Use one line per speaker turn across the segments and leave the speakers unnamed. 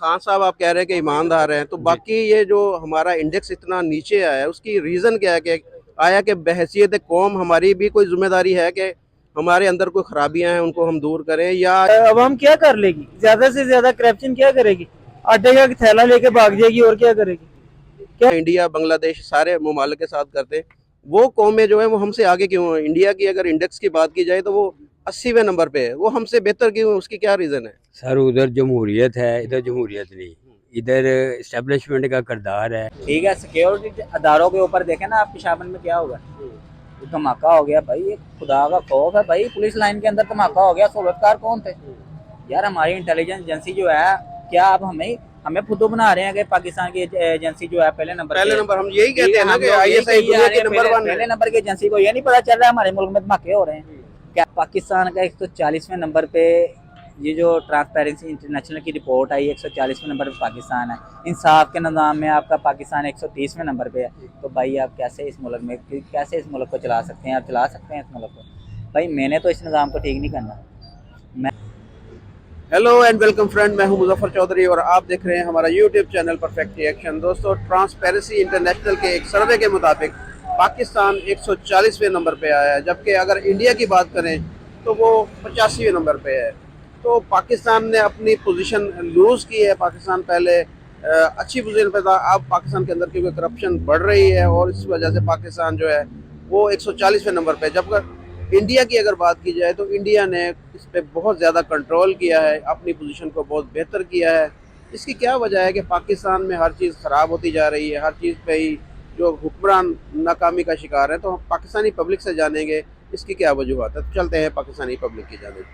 खान साहब आप कह रहे हैं कि ईमानदार हैं, तो
जी।
बाकी ये जो हमारा इंडेक्स इतना नीचे आया है उसकी रीज़न क्या है? कि आया कि बहैसियत कौम हमारी भी कोई जिम्मेदारी है कि हमारे अंदर कोई खराबियां हैं उनको हम दूर करें, या
अवाम क्या कर लेगी? ज्यादा से ज्यादा करप्शन क्या करेगी? आटे का थैला लेके भाग जाएगी और क्या करेगी? क्या?
इंडिया बांग्लादेश सारे ममालिक के साथ करते हैं, वो कौमें जो है वो हमसे आगे क्यों हैं? इंडिया की अगर इंडेक्स की बात की जाए तो वो 80वें नंबर पे है, वो हमसे बेहतर क्यों है? उसकी क्या रीज़न है?
सर उधर जमहूरियत है, इधर जमहूरियत नहीं। इधर इस्टेब्लिशमेंट का किरदार है।
ठीक है, सिक्योरिटी अदारों के ऊपर देखें ना आप, पिशावर में क्या होगा? ये धमाका हो गया भाई, ये खुदा का खौफ है भाई। पुलिस लाइन के अंदर धमाका हो गया, सोलतकार कौन थे यार? हमारी इंटेलिजेंस एजेंसी जो है, क्या आप हमें हमें फुद्दू बना रहे हैं कि पाकिस्तान की एजेंसी जो है
पहले नंबर हम यही कहते हैं ना कि आईएसआई
यही
दुनिया की
कही
नंबर
है,
1
पहले
है।
नंबर की एजेंसी को ये नहीं पता चल रहा है हमारे मुल्क में धमाके हो रहे हैं? क्या पाकिस्तान का 140वें नंबर पे ये जो ट्रांसपेरेंसी इंटरनेशनल की रिपोर्ट आई, 140वें नंबर पे पाकिस्तान है। इंसाफ के निज़ाम में आपका पाकिस्तान 130वें नंबर पे है। तो भाई आप कैसे इस मुल्क में, कैसे इस मुल्क को चला सकते हैं? आप चला सकते हैं इस मुल्क को? भाई मैंने तो इस निज़ाम को ठीक नहीं करना। मैं
हेलो एंड वेलकम फ्रेंड, मैं हूं मुजफ्फर चौधरी और आप देख रहे हैं हमारा यूट्यूब चैनल परफेक्ट रिएक्शन। दोस्तों, ट्रांसपेरेंसी इंटरनेशनल के एक सर्वे के मुताबिक पाकिस्तान 140वें नंबर पे आया है, जबकि अगर इंडिया की बात करें तो वो 85वें नंबर पे है। तो पाकिस्तान ने अपनी पोजीशन लूज़ की है। पाकिस्तान पहले अच्छी पोजीशन पे था, अब पाकिस्तान के अंदर क्योंकि करप्शन बढ़ रही है और इस वजह से पाकिस्तान जो है वो 140वें नंबर पे है। जबकि इंडिया की अगर बात की जाए तो इंडिया ने इस पे बहुत ज़्यादा कंट्रोल किया है, अपनी पोजीशन को बहुत बेहतर किया है। इसकी क्या वजह है कि पाकिस्तान में हर चीज़ ख़राब होती जा रही है, हर चीज़ पे ही जो हुक्मरान नाकामी का शिकार है? तो हम पाकिस्तानी पब्लिक से जानेंगे इसकी क्या वजूहत है। तो चलते हैं पाकिस्तानी पब्लिक की जानिब।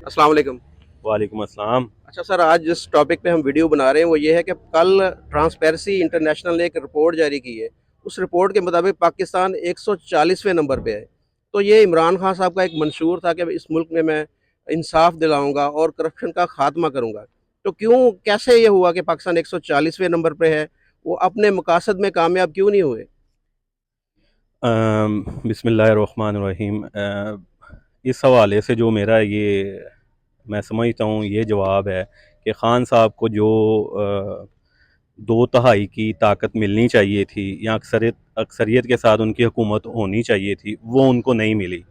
अस्सलाम वालेकुम।
वालेकुम अस्सलाम।
अच्छा सर, आज जिस टॉपिक पे हम वीडियो बना रहे हैं वो ये है कि कल ट्रांसपेरेंसी इंटरनेशनल ने एक रिपोर्ट जारी की है। उस रिपोर्ट के मुताबिक पाकिस्तान 140वें नंबर पे है। तो ये इमरान खान साहब का एक मंशूर था कि इस मुल्क में मैं इंसाफ दिलाऊंगा और करप्शन का खात्मा करूंगा। तो क्यों, कैसे ये हुआ कि पाकिस्तान 140वें नंबर पे है? वो अपने मकासद में कामयाब क्यों नहीं हुए?
बिस्मिल्लाहिर्रहमानिर्रहीम। इस हवाले से जो मेरा ये मैं समझता हूँ ये जवाब है कि ख़ान साहब को जो दो तिहाई की ताकत मिलनी चाहिए थी या अक्सरियत के साथ उनकी हुकूमत होनी चाहिए थी, वो उनको नहीं मिली,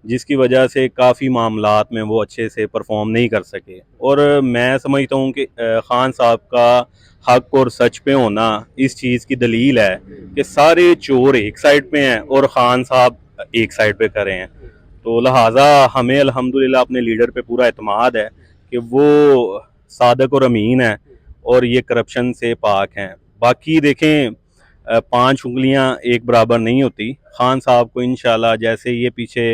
जिसकी वजह से काफ़ी मामलात में वो अच्छे से परफॉर्म नहीं कर सके। और मैं समझता हूँ कि ख़ान साहब का हक और सच पे होना इस चीज़ की दलील है कि सारे चोर एक साइड पे हैं और ख़ान साहब एक साइड पे खड़े हैं। तो लिहाजा हमें अल्हम्दुलिल्लाह अपने लीडर पे पूरा एतमाद है कि वो सादक और अमीन है और ये करप्शन से पाक हैं। बाकी देखें, पांच उंगलियां एक बराबर नहीं होती। खान साहब को इंशाल्लाह जैसे ये पीछे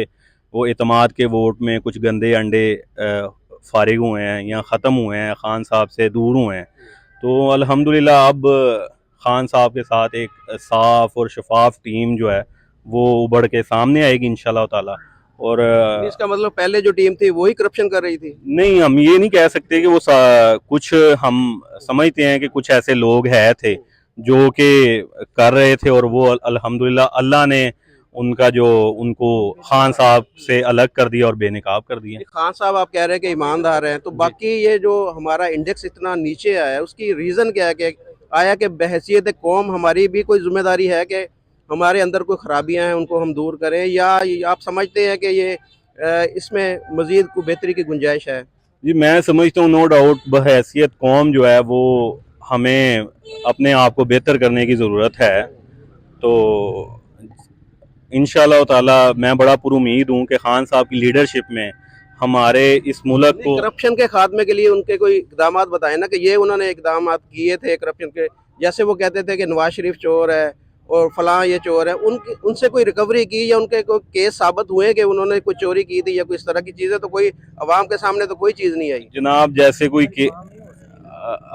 वो एतमाद के वोट में कुछ गंदे अंडे फारिग हुए हैं या ख़त्म हुए हैं, खान साहब से दूर हुए हैं, तो अल्हम्दुलिल्लाह अब खान साहब के साथ एक साफ़ और शफाफ टीम जो है वो उभर के सामने आएगी इंशाल्लाह ताला। और
इसका मतलब पहले जो टीम थी वही करप्शन कर रही थी?
नहीं, हम ये नहीं कह सकते कि वो कुछ हम समझते हैं कि कुछ ऐसे लोग हैं थे जो कि कर रहे थे और वो अल्हम्दुलिल्लाह अल्लाह ने उनका जो उनको खान साहब से अलग कर दिया और बेनकाब कर दिया।
खान साहब आप कह रहे हैं कि ईमानदार हैं, तो बाकी ये जो हमारा इंडेक्स इतना नीचे आया है उसकी रीज़न क्या है? कि आया कि बहैसियत कौम हमारी भी कोई जिम्मेदारी है कि हमारे अंदर कोई खराबियां हैं उनको हम दूर करें, या आप समझते हैं कि ये इसमें मज़ीद को बेहतरी की गुंजाइश है?
जी, मैं समझता हूँ नो डाउट बहैसियत कौम जो है वो हमें अपने आप को बेहतर करने की ज़रूरत है। तो इंशाल्लाह ताला मैं बड़ा पुरुमीद हूँ कि खान साहब की लीडरशिप में हमारे इस मुल्क को
करप्शन के खात्मे के लिए उनके कोई इकदाम बताए ना, कि ये उन्होंने इकदाम किए थे करप्शन के। जैसे वो कहते थे कि नवाज शरीफ चोर है और फलां ये चोर है, उनकी उनसे कोई रिकवरी की या उनके कोई केस साबित हुए कि उन्होंने कोई चोरी की थी या कोई इस तरह की चीज़ें? तो कोई अवाम के सामने तो कोई चीज़ नहीं आई
जनाब, जैसे कोई के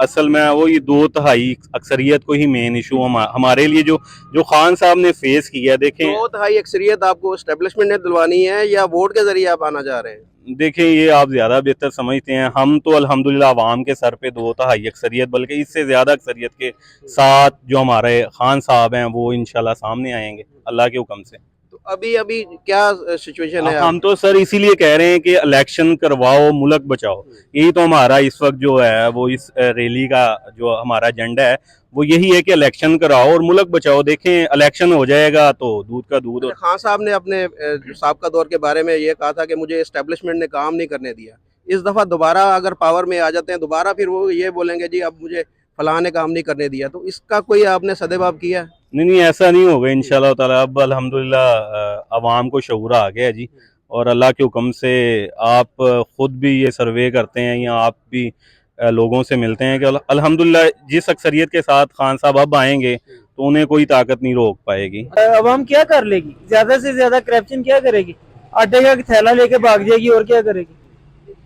असल में वो ये दो तिहाई अक्सरियत को ही मेन इशू हमारे लिए जो जो खान साहब ने फेस किया। देखें,
2/3 अक्सरियत आपको एस्टेब्लिशमेंट ने दिलवानी है या वोट के जरिए आप आना चाह रहे हैं?
देखें ये आप ज़्यादा बेहतर समझते हैं। हम तो अल्हम्दुलिल्लाह आवाम के सर पे दो तिहाई अक्सरियत, बल्कि इससे ज़्यादा अक्सरियत के साथ जो हमारे खान साहब हैं वो इंशाल्लाह सामने आएंगे अल्लाह के हुक्म से।
तो अभी अभी क्या सिचुएशन है?
हम तो सर इसीलिए कह रहे हैं कि इलेक्शन करवाओ, मुल्क बचाओ। यही तो हमारा इस वक्त जो है वो इस रैली का जो हमारा एजेंडा है वो यही है कि इलेक्शन कराओ और मुल्क बचाओ। देखें इलेक्शन हो जाएगा तो दूध का दूध।
खान साहब ने अपने जो साबका दौर के बारे में ये कहा था कि मुझे एस्टेब्लिशमेंट ने काम नहीं करने दिया। इस दफा दोबारा अगर पावर में आ जाते हैं दोबारा फिर वो ये बोलेंगे जी अब मुझे फलां ने काम नहीं करने दिया। तो इसका कोई आपने सदेबाब किया?
नहीं, ऐसा नहीं होगा इंशाल्लाह ताला। अब अल्हम्दुलिल्लाह अवाम को शऊर आ गया जी, और अल्लाह के हुक्म से आप खुद भी ये सर्वे करते हैं या आप भी लोगों से मिलते हैं कि अल्हम्दुलिल्लाह जिस अक्सरियत के साथ खान साहब अब आएंगे तो उन्हें कोई ताकत नहीं रोक पाएगी।
अवाम क्या कर लेगी? ज्यादा से ज्यादा करप्शन क्या करेगी? आटे का थैला लेके भाग जाएगी और क्या करेगी?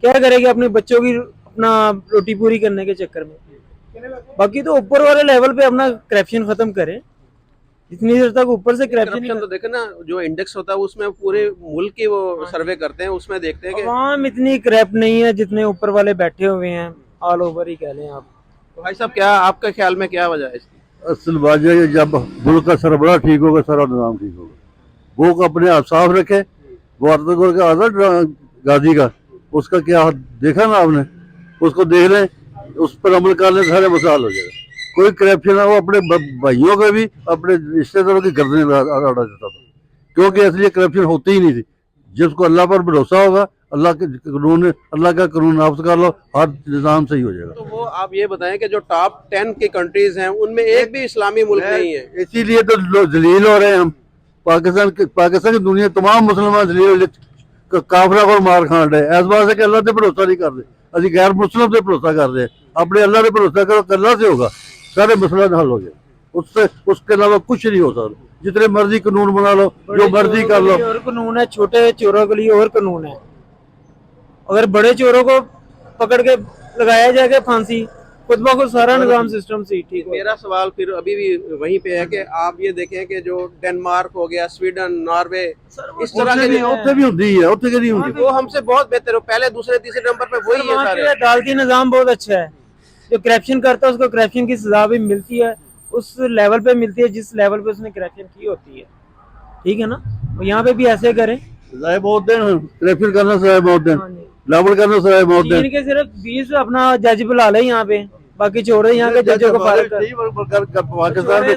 क्या करेगी अपने बच्चों की अपना रोटी पूरी करने के चक्कर में? बाकी तो ऊपर वाले लेवल पे अपना करप्शन खत्म करे, जितनी देर तक ऊपर से
करप्शन तो देखे ना, जो इंडेक्स होता है उसमें पूरे मुल्क की वो सर्वे करते हैं, उसमें देखते हैं कि
अवाम इतनी करप्ट नहीं है जितने ऊपर वाले बैठे हुए हैं, ऑल ओवर ही कह लें आप।
तो भाई साहब क्या आपके ख्याल में क्या वजह है इसकी?
असल बात यह है कि जब मुल्क का सरबराह ठीक होगा सारा निज़ाम ठीक होगा। वो अपने आप साफ रखे। वो अर्तगोल का आदत गाजी का उसका क्या देखा ना आपने, उसको देख लें, उस पर अमल कर लें, सारे मसाल हो जाएगा। कोई करप्शन है वो अपने भाइयों का भी अपने रिश्तेदारों की गर्दनें अड़ा देता था, क्योंकि इसलिए करप्शन होती ही नहीं थी। जिसको अल्लाह पर भरोसा होगा, अल्लाह का कानून नाफ्ज कर लो, हर निज़ाम सही हो जाएगा।
तो वो आप ये बताएं कि जो टॉप 10 की कंट्रीज हैं उनमें एक भी इस्लामी मुल्क नहीं है।
इसीलिए तो जलील हो रहे हैं हम। पाकिस्तान की दुनिया तमाम मुसलमान जलील काफरा को मार खान रहे इस बात से कि अल्लाह से भरोसा नहीं कर रहे, अभी गैर मुस्लिम से भरोसा कर रहे हैं। अपने अल्लाह से भरोसा करो, अल्लाह से होगा, सारे मसला हल हो गया। उससे उसके अलावा कुछ नहीं होता। जितने मर्जी कानून बना लो, जो मर्जी कर लो।
और कानून है, छोटे चोरों के लिए और कानून है। अगर बड़े चोरों को पकड़ के लगाया जाएगा फांसी, खुद ब खुद सारा निजाम सिस्टम से ठीक है।
मेरा सवाल फिर अभी भी वहीं पे है कि आप ये देखें कि जो डेनमार्क हो गया, स्वीडन, नॉर्वे, इस तरह के
उत्थे भी होती है, उत्थे नहीं होती।
वो हमसे बहुत बेहतर हो, पहले दूसरे तीसरे नंबर पे वही है सारे।
अदालती निजाम बहुत अच्छा है। जो करप्शन करता है उसको करप्शन की सजा भी मिलती है, उस लेवल पे मिलती है जिस लेवल पे उसने करप्शन की होती है। ठीक है ना? यहाँ पे भी ऐसे करें,
सजाए बहुत दिन, करप्शन करना सजाए बहुत दिन, लेवल करना सजाए बहुत दिन।
चीन के सिर्फ 20 अपना जज बुला ले यहाँ पे, बाकी छोड़े यहाँ के जजों को फारिग कर।
पाकिस्तान में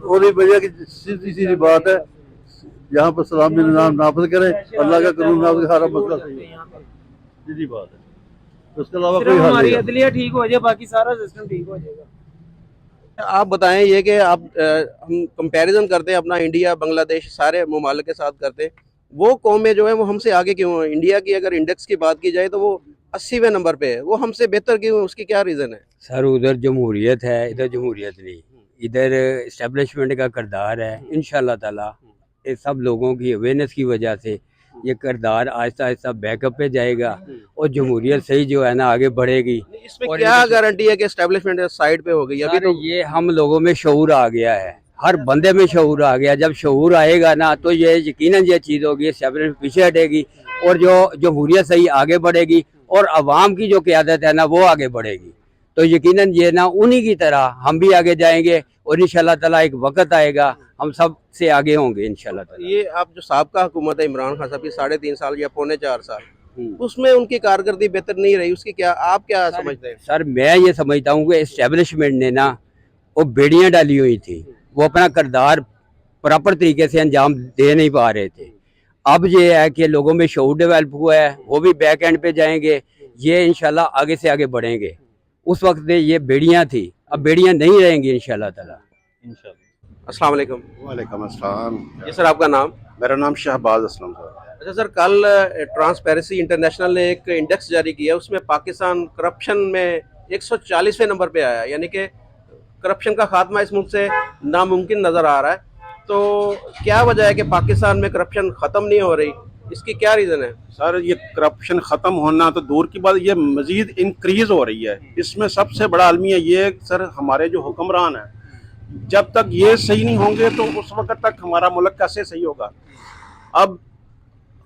और वजह की सीधी सीधी बात है, यहाँ पर सलामी निजाम नाफिज करे, अल्लाह का कानून नाफिज, सारा मसला सही है, सीधी बात है। उसके अलावा कोई हल
हमारी
नहीं है।
अदलिया ठीक हो जाए, बाकी सारा सिस्टम ठीक हो जाएगा।
आप बताएं ये कि आप हम कंपैरिजन करते हैं अपना इंडिया बांग्लादेश सारे ममालिक के साथ करते हैं, वो कौमें जो है वो हमसे आगे क्यों है? इंडिया की अगर इंडेक्स की बात की जाए तो वो 80वें नंबर पे है, वो हमसे बेहतर क्यों है? उसकी क्या रीज़न है?
सर उधर जमहूरियत है, इधर जमहूरियत नहीं। इधर इस्टेब्लिशमेंट का किरदार है। इंशाल्लाह ताला ये सब लोगों की अवेयरनेस की वजह से ये किरदार आहिस्ता आहिस्ता बैकअप पे जाएगा और जमहूरियत सही जो है ना आगे बढ़ेगी।
इसमें क्या गारंटी है कि एस्टेब्लिशमेंट साइड पे हो गई? अभी तो
ये हम लोगों में शऊर आ गया है, हर बंदे में शऊर आ गया। जब शऊर आएगा ना तो ये यकीनन ये चीज़ होगी, एस्टेब्लिशमेंट पीछे हटेगी और जो जमहूरियत सही आगे बढ़ेगी और अवाम की जो क़यादत है ना वो आगे बढ़ेगी। तो यकीनन ये ना उन्हीं की तरह हम भी आगे जाएंगे और इंशाल्लाह ताला एक वक्त आएगा हम सब से आगे होंगे इंशाल्लाह ताला।
ये आप जो साबका हुकूमत है इमरान खान साहब की 3.5 साल या पौने 4 साल, उसमें उनकी कारकर्दगी बेहतर नहीं रही, उसकी क्या आप क्या समझते हैं?
सर मैं ये समझता हूँ कि एस्टेब्लिशमेंट ने ना वो बेड़ियाँ डाली हुई थी, वो अपना किरदार प्रॉपर तरीके से अंजाम दे नहीं पा रहे थे। अब ये है कि लोगों में शऊर डेवलप हुआ है, वो भी बैक एंड पे जाएंगे, ये इंशाल्लाह आगे से आगे बढ़ेंगे। उस वक्त ये बेड़ियाँ थी, अब बेड़ियाँ नहीं रहेंगी इंशाल्लाह ताला।
अस्सलाम वालेकुम।
वालेकुम अस्सलाम।
जी सर, आपका नाम?
मेरा नाम शहबाज असलम सर।
अच्छा सर, कल ट्रांसपेरेंसी इंटरनेशनल ने एक इंडेक्स जारी किया, उसमें पाकिस्तान करप्शन में 140वें नंबर पे आया, यानी कि करप्शन का खात्मा इस मुल्क से नामुमकिन नज़र आ रहा है। तो क्या वजह है कि पाकिस्तान में करप्शन ख़त्म नहीं हो रही? इसकी क्या रीज़न है?
सर ये करप्शन ख़त्म होना तो दूर की बात, ये मज़ीद इंक्रीज़ हो रही है। इसमें सबसे बड़ा अलमिया ये है सर, हमारे जो हुक्मरान हैं जब तक ये सही नहीं होंगे तो उस वक्त तक हमारा मुल्क कैसे सही होगा। अब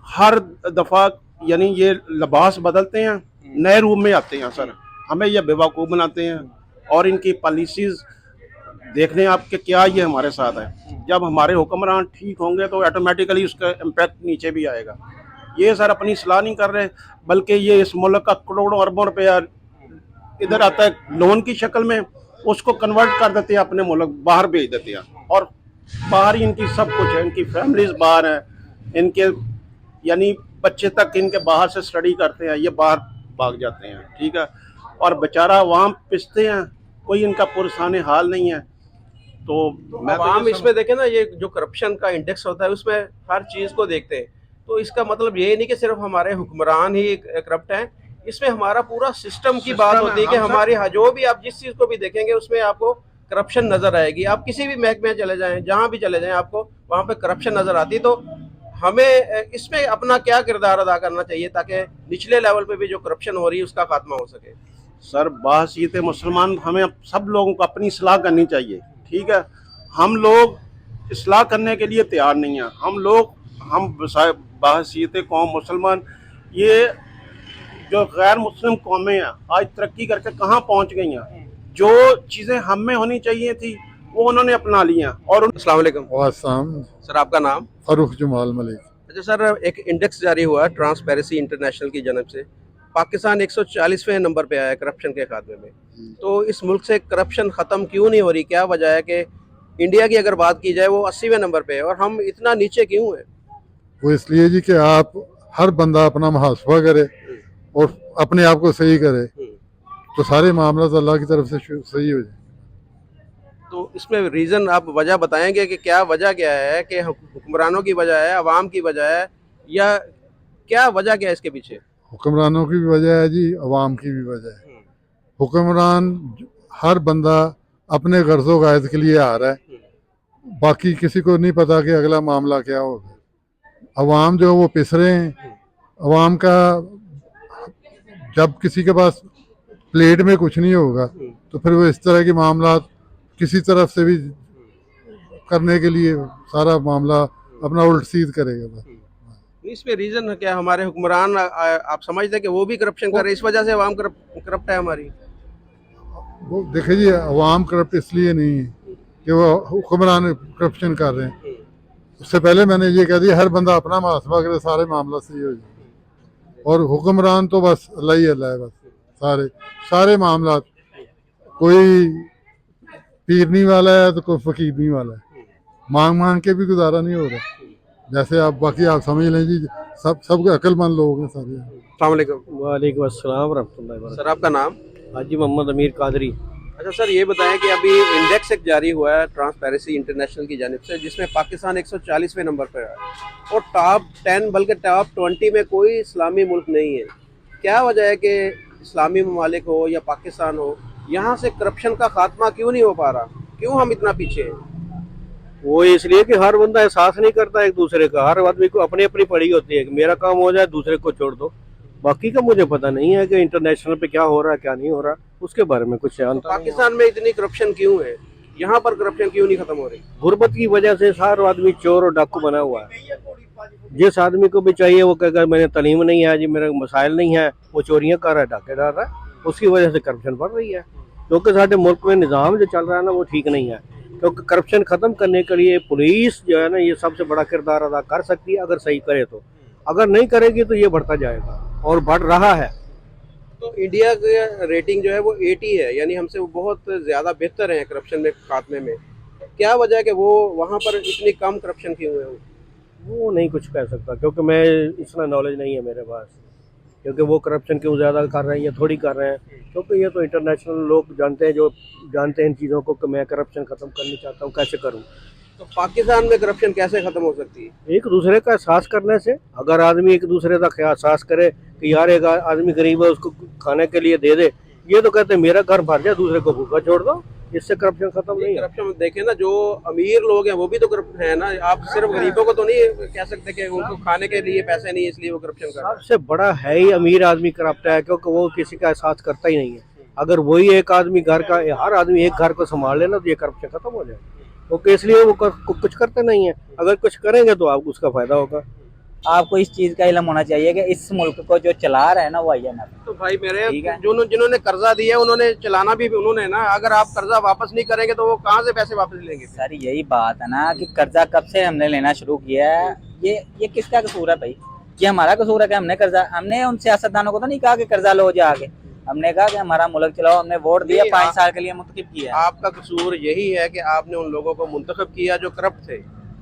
हर दफ़ा यानी ये लिबास बदलते हैं, नए रूप में आते हैं सर, हमें ये बेवकूफ़ बनाते हैं और इनकी पॉलिसीज़ देख लें आपके क्या ये हमारे साथ है। जब हमारे हुक्मरान ठीक होंगे तो ऑटोमेटिकली उसका इम्पैक्ट नीचे भी आएगा। ये सर अपनी सलाह नहीं कर रहे, बल्कि ये इस मुल्क का करोड़ों अरबों रुपया इधर आता है लोन की शक्ल में, उसको कन्वर्ट कर देते हैं अपने मुल्क, बाहर भेज देते हैं, और बाहर ही इनकी सब कुछ है, इनकी फैमिलीज बाहर हैं, इनके यानी बच्चे तक इनके बाहर से स्टडी करते हैं, ये बाहर भाग जाते हैं, ठीक है। और बेचारा अवाम पिसते हैं, कोई इनका पुरसाने हाल नहीं है। तो मैं तो
आवाम इसमें देखें ना, ये जो करप्शन का इंडेक्स होता है उसमें हर चीज़ को देखते हैं, तो इसका मतलब ये नहीं कि सिर्फ हमारे हुक्मरान ही करप्ट हैं, इसमें हमारा पूरा सिस्टम की बात होती है कि हमारी जो भी आप जिस चीज़ को भी देखेंगे उसमें आपको करप्शन नज़र आएगी। आप किसी भी महकमे में चले जाएं, जहाँ भी चले जाएं, आपको वहाँ पे करप्शन नज़र आती है। तो हमें इसमें अपना क्या किरदार अदा करना चाहिए ताकि निचले लेवल पे भी जो करप्शन हो रही है उसका खात्मा हो सके?
सर बाहसीत मुसलमान हमें सब लोगों को अपनी इस्लाह करनी चाहिए, ठीक है। हम लोग इस्लाह करने के लिए तैयार नहीं हैं। हम बाहसीत कौम मुसलमान, ये जो गैर मुस्लिम कौमें हैं आज तरक्की करके कहाँ पहुँच गई हैं। जो चीज़ें हम में होनी चाहिए थी वो उन्होंने अपना ली हैं। और
अस्सलाम वालेकुम
वासम
सर, आपका नाम?
फरूख जमाल मलिक।
अच्छा सर, एक इंडेक्स जारी हुआ ट्रांसपेरेंसी इंटरनेशनल की जानब से, पाकिस्तान 140वें नंबर पे आया है करप्शन के खात्मे में। तो इस मुल्क से करप्शन ख़त्म क्यों नहीं हो रही? क्या वजह है कि इंडिया की अगर बात की जाए वो 80वें नंबर पे है और हम इतना नीचे क्यों हैं?
वो इसलिए जी कि आप हर बंदा अपना मुहासबा करे और अपने आप को सही करे, तो सारे मामला अल्लाह की तरफ से सही हो जाए।
तो इसमें रीज़न आप वजह बताएंगे कि क्या वजह क्या है, कि हुक्मरानों की वजह है, अवाम की वजह है, या क्या वजह क्या है इसके पीछे?
हुक्मरानों की भी वजह है जी, अवाम की भी वजह है। हुक्मरान हर बंदा अपने गर्ज़ो गायद के लिए आ रहा है, बाकी किसी को नहीं पता कि अगला मामला क्या होगा। अवाम जो वो पिस रहे हैं। अवाम का जब किसी के पास प्लेट में कुछ नहीं होगा तो फिर वो इस तरह के मामला किसी तरफ से भी करने के लिए सारा मामला अपना उल्ट सीध करेगा बस।
इसमें रीज़न क्या, हमारे हुक्मरान आप समझते हैं कि वो भी करप्शन कर रहे हैं, इस वजह से अवाम करप्ट है हमारी?
वो देखिए जी, अवाम करप्ट इसलिए नहीं है कि वो हुक्मरान करप्शन कर रहे हैं। उससे पहले मैंने ये कह दिया हर बंदा अपना मुहासबा करे, सारे मामला सही हो जाए। और हुक्मरान तो बस अल्लाह ही अल्लाह है, बस सारे मामला, कोई पीरनी वाला है तो कोई फकीरनी वाला है, मांग के भी गुजारा नहीं हो रहा। जैसे आप बाकी आप समझ लें जी, सब अक्लमंद लोग हैं सारे।
अस्सलाम वालेकुम।
वालेकुम अस्सलाम व रहमतुल्लाहि व
सर, आपका नाम?
हाजी मोहम्मद अमीर कादरी।
अच्छा सर, ये बताएं कि अभी इंडेक्स एक जारी हुआ है ट्रांसपेरेंसी इंटरनेशनल की जानिब से, जिसमें पाकिस्तान 140वें नंबर पर है और टॉप 10 बल्कि टॉप 20 में कोई इस्लामी मुल्क नहीं है। क्या वजह है कि इस्लामी ममालिक हो या पाकिस्तान हो, यहाँ से करप्शन का खात्मा क्यों नहीं हो पा रहा? क्यों हम इतना पीछे हैं?
वो इसलिए कि हर बंदा एहसास नहीं करता एक दूसरे का। हर आदमी को अपनी अपनी पड़ी होती है कि मेरा काम हो जाए, दूसरे को छोड़ दो। बाकी का मुझे पता नहीं है कि इंटरनेशनल पे क्या हो रहा है क्या नहीं हो रहा, उसके बारे में कुछ जानता नहीं।
पाकिस्तान में इतनी करप्शन क्यों है? यहाँ पर करप्शन क्यों नहीं खत्म हो रही?
गुर्बत की वजह से सारा आदमी चोर और डाकू बना हुआ है। जिस आदमी को भी चाहिए वो कहेगा मैंने तालीम नहीं है जी, मेरे मसाइल नहीं है, वो चोरियां कर रहा है, डाके डाल रहा है। उसकी वजह से करप्शन बढ़ रही है, क्योंकि साढ़े मुल्क में निज़ाम जो चल रहा है ना वो ठीक नहीं है। क्योंकि करप्शन ख़त्म करने के लिए पुलिस जो है ना ये सबसे बड़ा किरदार अदा कर सकती है, अगर सही करे तो। अगर नहीं करेगी तो ये बढ़ता जाएगा और बढ़ रहा है।
तो इंडिया की रेटिंग जो है वो 80 है, यानी हमसे वो बहुत ज़्यादा बेहतर है करप्शन में खात्मे में। क्या वजह है कि वो वहाँ पर इतनी कम करप्शन क्यों है?
वो नहीं कुछ कह सकता, क्योंकि मैं इतना नॉलेज नहीं है मेरे पास, क्योंकि वो करप्शन क्यों ज़्यादा कर रहे हैं या थोड़ी कर रहे हैं। क्योंकि ये तो इंटरनेशनल लोग जानते हैं, जो जानते हैं इन चीज़ों को कि मैं करप्शन ख़त्म करना चाहता हूँ, कैसे करूँ।
तो पाकिस्तान में करप्शन कैसे ख़त्म हो सकती है?
एक दूसरे का एहसास करने से। अगर आदमी एक दूसरे का एहसास करे कि यार एक आदमी गरीब है उसको खाने के लिए दे दे, ये तो कहते हैं मेरा घर भर जाए दूसरे को भूखा छोड़ दो, इससे करप्शन खत्म नहीं है।
करप्शन देखें ना, जो अमीर लोग हैं वो भी तो करप्ट है ना। आप सिर्फ गरीबों को तो नहीं कह सकते कि उनको खाने के लिए पैसे नहीं है इसलिए वो करप्शन कर रहे हैं।
सबसे बड़ा है ही अमीर आदमी करप्ट है, क्योंकि वो किसी का एहसास करता ही नहीं है। अगर वही एक आदमी घर का, हर आदमी एक घर को संभाल लेना तो ये करप्शन खत्म हो जाए। क्योंकि इसलिए वो कुछ करते नहीं है। अगर कुछ करेंगे तो आपको उसका फायदा होगा।
आपको इस चीज का इल्म होना चाहिए कि इस मुल्क को जो चला रहा है ना वो IMF।
तो भाई मेरे
ठीक है।
जिन्होंने कर्जा दिया उन्होंने चलाना भी उन्होंने ना, अगर आप कर्जा वापस नहीं करेंगे तो वो कहाँ से पैसे वापस लेंगे?
सर यही बात है ना कि कर्जा कब से हमने लेना शुरू किया है, ये किसका कसूर है भाई? ये हमारा कसूर है कि हमने उन सियासतदानों को तो नहीं कहा कि कर्जा लो जाके, हमने कहा कि हमारा मुल्क चलाओ, हमने वोट दिया, 5 साल के लिए मुंतखब किया।
आपका कसूर यही है कि आपने उन लोगों को मुंतखब किया जो करप्ट थे,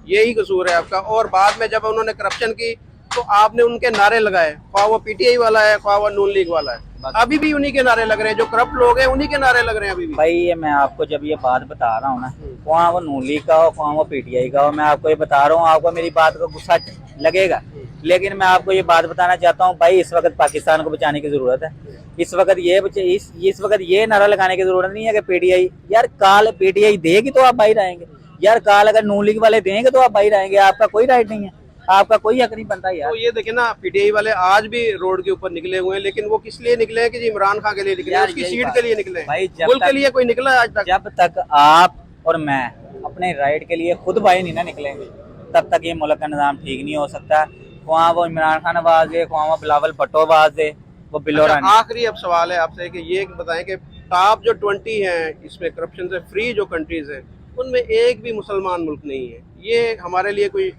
यही कसूर है आपका। और बाद में जब उन्होंने करप्शन की तो आपने उनके नारे लगाए, ख्वाह वो PTI वाला है ख्वाह वो नून लीग वाला है, अभी भी उन्हीं के नारे लग रहे हैं। जो करप्ट लोग हैं उन्हीं के नारे लग रहे हैं अभी भी।
भाई ये मैं आपको जब ये बात बता रहा हूँ ना, वहाँ वो नून लीग का हो, वहाँ वो PTI का हो, मैं आपको ये बता रहा हूँ, आपको मेरी बात का गुस्सा लगेगा, लेकिन मैं आपको ये बात बताना चाहता हूँ भाई, इस वक्त पाकिस्तान को बचाने की जरूरत है। इस वक्त ये नारा लगाने की जरूरत नहीं है कि PTI, यार काल PTI देगी तो आप बाहर आएंगे, यार काल अगर नून लीग वाले देंगे तो आप बाहर आएंगे, आपका कोई राइट नहीं है, आपका कोई हक नहीं बनता यार।
तो ये देखे ना, PTI वाले आज भी रोड के ऊपर निकले हुए हैं, लेकिन वो किस लिए निकले हैं? कि जी इमरान खान के लिए निकले हैं, उसकी सीट के लिए निकले हैं।
भाई
मुल्क के लिए कोई निकला है आज तक?
जब तक आप और मैं अपने राइट के लिए खुद बाहर नहीं ना निकलेंगे, तब तक ये मुल्क का निज़ाम ठीक नहीं हो सकता। वहाँ वो इमरान खान आवाज दे, वहाँ वो बिलावल भुट्टो आवाज दे, वो बिलोरा नहीं।
आखिरी अब सवाल है आपसे कि ये बताएं कि टॉप जो 20 हैं इसमें करप्शन से फ्री जो कंट्रीज हैं, उनमें एक भी मुसलमान मुल्क नहीं है। ये हमारे लिए कोई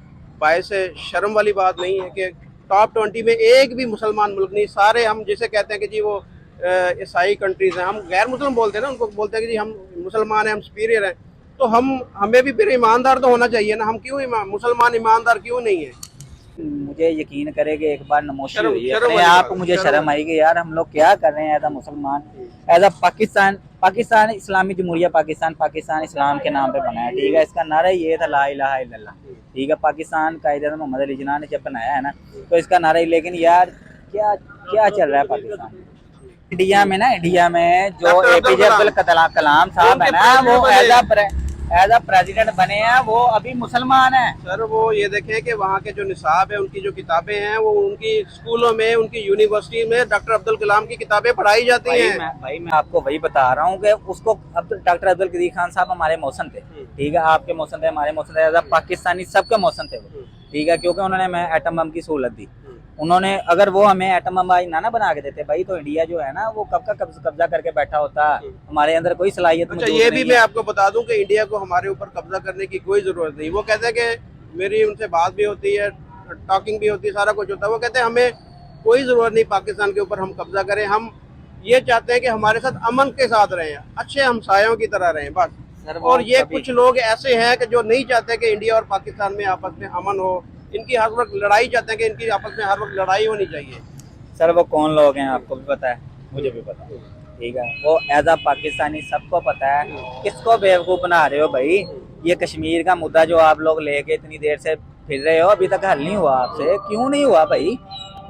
बायस शर्म वाली बात नहीं है कि टॉप 20 में एक भी मुसलमान मुल्क नहीं? सारे हम जैसे कहते हैं कि जी वो ईसाई कंट्रीज हैं, हम गैर मुस्लिम बोलते हैं ना, उनको बोलते हैं कि जी हम मुसलमान हैं, हम सुपीरियर हैं, तो हमें भी फिर ईमानदार तो होना चाहिए ना। हम क्यों मुसलमान ईमानदार क्यों नहीं है?
मुझे यकीन करे कि एक बार नमोशी
शर्म-
हुई है
शर्म
अपने
वाली
आप
बात,
मुझे
शर्म
शर्म आई कि यार हम लोग क्या कर रहे हैं एज अ मुसलमान, एज अ पाकिस्तान इस्लामी जमहूरिया पाकिस्तान इस्लाम के नाम पे बना है, ठीक है। इसका नारा ये था ला इलाहा इल्लल्लाह, ठीक है। पाकिस्तान कायदे मोहम्मद अली जिन्ना ने जब बनाया है ना, तो इसका नारा ही, लेकिन यार क्या क्या चल रहा है पाकिस्तान इंडिया में ना, इंडिया में जो
डॉक्टर
APJ अब्दुल कलाम साहब है ना, वो
उनके
एज अ प्रेसिडेंट बने हैं, वो अभी मुसलमान है।
सर वो ये देखें कि वहाँ के जो निसाब है, उनकी जो किताबें हैं, वो उनकी स्कूलों में, उनकी यूनिवर्सिटी में डॉक्टर अब्दुल कलाम की किताबें पढ़ाई जाती हैं।
भाई मैं आपको वही बता रहा हूँ कि उसको अब डॉक्टर अब्दुल कदीर खान साहब हमारे मौसम थे, ठीक है। आपके मौसम थे, हमारे मौसम थे, एज अ पाकिस्तानी सबके मौसम थे वो, ठीक है। क्योंकि उन्होंने हमें एटम बम की सहूलत दी, उन्होंने अगर वो हमें एटम बम आज ना बना के देते भाई, तो इंडिया जो है ना वो कब का कब्जा करके बैठा होता, हमारे अंदर कोई सलाहियत
अच्छा, ये भी मैं आपको बता दूं कि इंडिया को हमारे ऊपर कब्जा करने की कोई जरूरत नहीं। वो कहते हैं कि मेरी उनसे बात भी होती है, टॉकिंग भी होती है, सारा कुछ होता है। वो कहते हैं हमें कोई जरूरत नहीं पाकिस्तान के ऊपर हम कब्जा करें, हम ये चाहते हैं कि हमारे साथ अमन के साथ रहें, अच्छे हमसायों की तरह रहें, बस। और ये कुछ लोग ऐसे हैं कि जो नहीं चाहते कि इंडिया और पाकिस्तान में आपस में अमन हो, इनकी हर वक्त लड़ाई चाहते हैं कि इनकी आपस में हर वक्त लड़ाई होनी चाहिए।
सर वो कौन लोग हैं आपको भी पता है, मुझे भी पता है, ठीक है। वो एज अ पाकिस्तानी सबको पता है। किसको बेवकूफ़ बना रहे हो भाई? ये कश्मीर का मुद्दा जो आप लोग लेके इतनी देर से फिर रहे हो, अभी तक हल नहीं हुआ आपसे, क्यों नहीं हुआ भाई?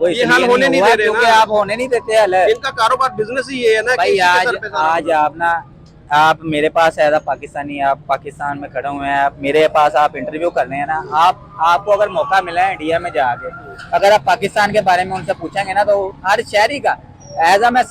वो
ये हल होने नहीं दे रहे
क्योंकि
ना।
आप होने नहीं देते हल।
इनका कारोबार बिजनेस ही ये है ना
भाई
कि इसी के सर पे सारा
आज आप ना, आप मेरे पास एज अ पाकिस्तानी, आप पाकिस्तान में खड़े हुए हैं, आप मेरे पास आप इंटरव्यू कर रहे हैं ना, आपको अगर मौका मिला है इंडिया में जाके, अगर आप पाकिस्तान के बारे में उनसे पूछेंगे ना, तो हर शहरी का एज अ, मैं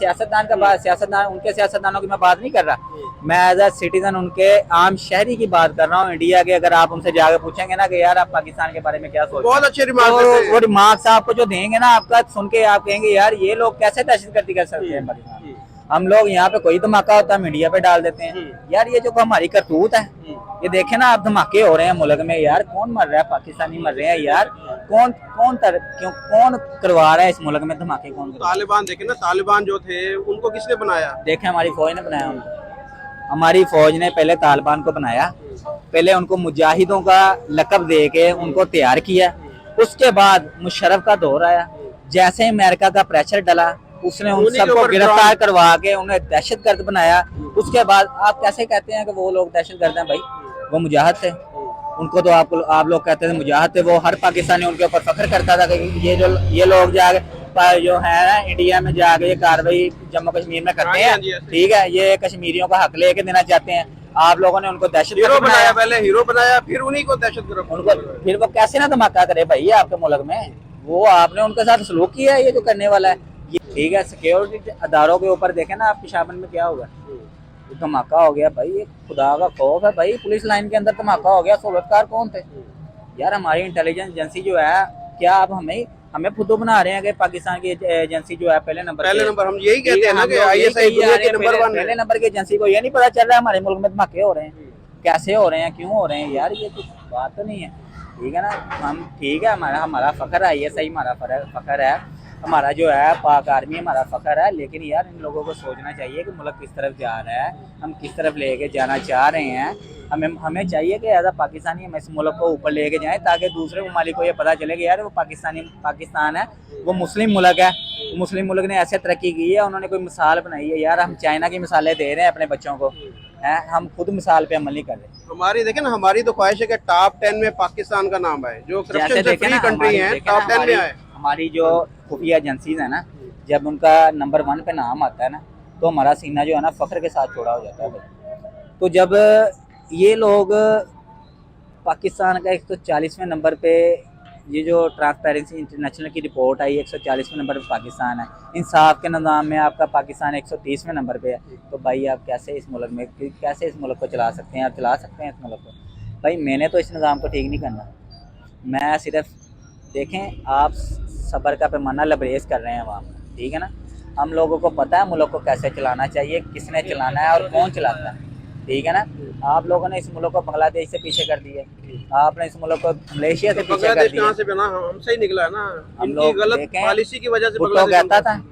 उनके सियासतदानों की मैं बात नहीं कर रहा, मैं एज अ सिटीजन उनके आम शहरी की बात कर रहा हूँ इंडिया के। अगर आप उनसे जाके पूछेंगे ना कि यार आप पाकिस्तान के बारे में क्या सोचते
बहुत
हैं,
अच्छे रिमार्क
तो
देते हैं।
वो रिमार्क्स आपको जो देंगे ना, आपका सुन के आप कहेंगे यार ये लोग कैसे दहशतगर्दी कर सकते हैं पाकिस्तान। हम लोग यहाँ पे कोई धमाका होता है मीडिया पे डाल देते हैं, यार ये जो हमारी करतूत है, ये देखे ना आप, धमाके हो रहे हैं मुल्क में, यार कौन मर रहा है? पाकिस्तानी मर रहे हैं यार, कौन करवा रहा है इस मुल्क में धमाके? कौन करवा रहा है?
तालिबान देखे ना, तालिबान जो थे उनको किसने बनाया?
देखे हमारी फौज ने बनाया उनको, हमारी फौज ने पहले तालिबान को बनाया, पहले उनको मुजाहिदों का लकब दे के उनको तैयार किया, उसके बाद मुशर्रफ का दौर आया, जैसे अमेरिका का प्रेशर डला, उसने उन सबको गिरफ्तार करवा के उन्हें दहशतगर्द बनाया। उसके बाद आप कैसे कहते हैं कि वो लोग दहशतगर्द हैं? भाई वो मुजाहिद थे, उनको तो आप लोग कहते थे मुजाहिद थे। वो हर पाकिस्तानी उनके ऊपर फख्र करता था कि ये लोग जाके जो है ना इंडिया में जाके ये कार्रवाई जम्मू कश्मीर में करते हैं, ठीक है, ये कश्मीरियों का हक लेके देना चाहते हैं। आप लोगों ने उनको दहशतगर्द बनाया,
पहले हीरो बनाया, फिर उन्हीं को दहशतगर्द।
उनको फिर वो कैसे ना धमाका करे भाई आपके मुल्क में? वो आपने उनके साथ सलूक किया है, ये जो करने वाला है, ठीक है। सिक्योरिटी अदारों के ऊपर देखे ना आप, पेशावर में क्या हुआ, धमाका हो गया भाई, ये खुदा का खौफ है भाई। पुलिस लाइन के अंदर धमाका हो गया, सहूलतकार कौन थे यार? हमारी इंटेलिजेंस एजेंसी जो है क्या आप हमें हमें फुद्दू बना रहे हैं कि पाकिस्तान की एजेंसी जो है पहले नंबर
पहले
पे है।
नंबर हम यही कहते हैं ना
हम
कि
लोग यही
आईएसआई
कही जा
दुनिया
रहे
की
हैं,
नंबर वन
पहले
है।
नंबर की एजेंसी को ये नहीं पता चल रहा है हमारे मुल्क में धमाके हो रहे हैं, कैसे हो रहे हैं, क्यों हो रहे हैं यार, ये कुछ बात तो नहीं है। ठीक है ना, हम ठीक है, हमारा हमारा फ़ख्र है, ये सही हमारा फ़ख्र है, हमारा जो है पाक आर्मी हमारा फ़ख्र है, लेकिन यार इन लोगों को सोचना चाहिए कि मुल्क किस तरफ जा रहा है, हम किस तरफ लेके जाना चाह रहे हैं। हमें चाहिए कि एज अ पाकिस्तानी हम इस मुल्क को ऊपर लेके जाएं, ताकि दूसरे ममालिक को ये पता चले कि यार वो पाकिस्तान है, वो मुस्लिम मुल्क है, मुस्लिम मुल्क ने ऐसे तरक्की की है, उन्होंने कोई मिसाल बनाई है। यार हम चाइना की मिसालें दे रहे हैं अपने बच्चों को, हैं, हम खुद मिसाल पे अमल नहीं कर रहे।
हमारी देखें ना, हमारी तो ख्वाहिश है कि टॉप 10 में पाकिस्तान का नाम आए, जो
जैसे
करप्शन से
देखें
फ्री
ना,
कंट्री है,
देखें ना,
टॉप 10 में आए।
हमारी जो खुफिया एजेंसीज है ना, जब उनका नंबर 1 पे नाम आता है ना, तो हमारा सीना जो है ना फख्र के साथ छोड़ा हो जाता है भाई। तो जब ये लोग पाकिस्तान का 140वें नंबर पे, ये जो ट्रांसपेरेंसी इंटरनेशनल की रिपोर्ट आई 140वें नंबर पे पाकिस्तान है, इंसाफ के निज़ाम में आपका पाकिस्तान 130वें नंबर पे है, तो भाई आप कैसे इस मुल्क को चला सकते हैं, आप चला सकते हैं इस मुल्क को? भाई मैंने तो इस निज़ाम को ठीक नहीं करना, मैं सिर्फ देखें आप सब्र का पैमाना लबरेज कर रहे हैं वहाँ, ठीक है ना। हम लोगों को पता है मुल्क को कैसे चलाना चाहिए, किसने चलाना है और कौन चलाता है, ठीक है ना। आप लोगों ने इस मुल्क को बांग्लादेश से पीछे कर दिया, आपने इस मुल्क को मलेशिया से पीछे कर
बांग्लादेश
दिया।
कहाँ से बना, हमसे ही निकला है ना,
हम
इनकी
लोग
गलत
देखें,
पॉलिसी की वजह से
भुट्टो
बांग्लादेश
कहता था,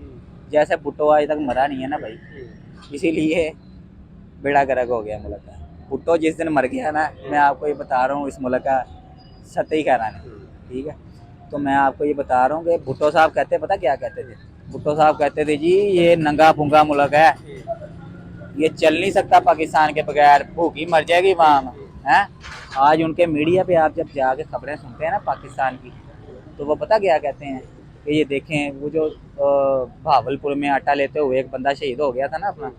जैसे भुट्टो आज तक मरा नहीं है ना भाई, इसीलिए बेड़ा गर्क हो गया मुल्क का। भुट्टो जिस दिन मर गया ना, मैं आपको ये बता रहा हूँ, इस मुल्क का सत्य ही कह रहा है, ठीक है। तो मैं आपको ये बता रहा हूँ कि भुट्टो साहब कहते, पता क्या कहते थे? भुट्टो साहब कहते थे जी ये नंगा फूंगा मुल्क है, ये चल नहीं सकता पाकिस्तान के बगैर, भूखी मर जाएगी वहाँ हैं। आज उनके मीडिया पे आप जब जाके खबरें सुनते हैं ना पाकिस्तान की, तो वो पता क्या कहते हैं कि ये देखें वो जो भावलपुर में आटा लेते हुए एक बंदा शहीद हो गया था ना अपना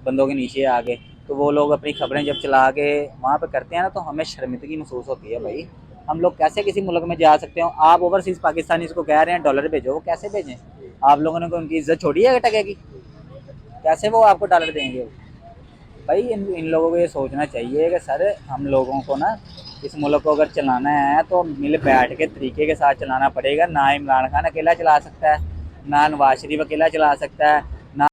बंदों के नीचे आगे, तो वो लोग अपनी खबरें जब चला के वहाँ पे करते हैं ना, तो हमें शर्मिंदगी महसूस होती है भाई। हम लोग कैसे किसी मुल्क में जा सकते हो? आप ओवरसीज़ पाकिस्तानी को कह रहे हैं डॉलर भेजो, वो कैसे भेजें? आप लोगों ने उनकी इज्जत छोड़ी है टकेगी? कैसे वो आपको डॉलर देंगे? भाई इन लोगों को ये सोचना चाहिए कि सर हम लोगों को ना इस मुल्क को अगर चलाना है तो मिल बैठ के तरीके के साथ चलाना पड़ेगा। ना इमरान खान अकेला चला सकता है, ना नवाज शरीफ अकेला चला सकता है,